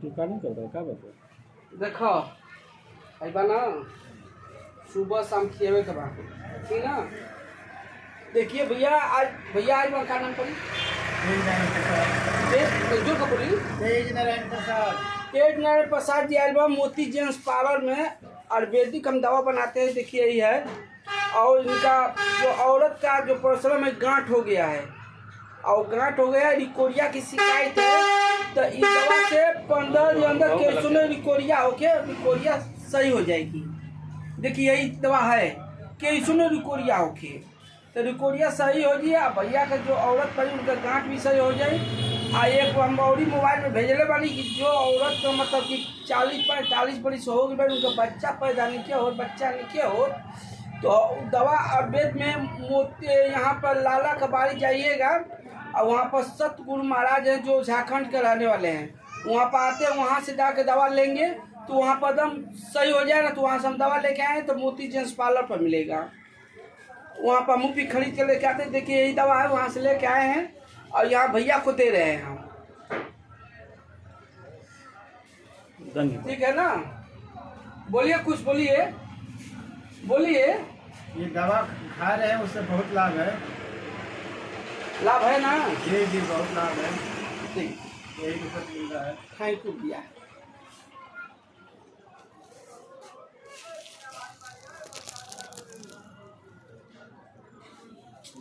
नहीं करता क्या बात देखो अबा ना सुबह शाम खिएवे के बाद ठीक ना। देखिए भैया आज का नाम पड़ी जो बोली तेज नारायण प्रसाद जी एल्बम मोती जेंट्स पार्लर में आयुर्वेदिक हम दवा बनाते हैं। देखिए यही है। और इनका जो औरत का जो प्रसव में गांठ हो गया है और गांठ हो गया रिकोरिया की शिकायत है तो इस दवा से 15 दिन अंदर कैसों में रिकोरिया होके रिकोरिया सही हो जाएगी। देखिए यही दवा है कैसों में रिकोरिया होके तो रिकोरिया सही हो जाए। भैया का जो औरत पड़ी उनका गांठ भी सही हो जाए। एक हम और मोबाइल में भेजले बानी कि जो औरत तो मतलब कि 40-45 वर्ष हो गई उनका बच्चा पैदा नहीं किया हो बच्चा नहीं किया हो तो दवा आयुर्वेद में मोती यहाँ पर लाला कबाड़ी जाइएगा और वहाँ पर सतगुरु महाराज हैं जो झारखंड के रहने वाले हैं। वहाँ पर आते हैं वहाँ से जाके दवा लेंगे तो वहाँ पर एकदम सही हो जाएगा। तो वहाँ से हम दवा लेके आए तो मोती जेंट्स पार्लर पर मिलेगा। वहाँ पर मुफ्त भी खरीद के लेके आते हैं। देखिए यही दवा है वहाँ से लेके आए हैं और यहाँ भैया को दे रहे हैं हम। ठीक है ना। बोलिए कुछ बोलिए। ये दवा खा रहे हैं उससे बहुत लाभ है लाभ है ना। जी बहुत लाभ है। ठीक यही मिल रहा है। थैंक यू भैया।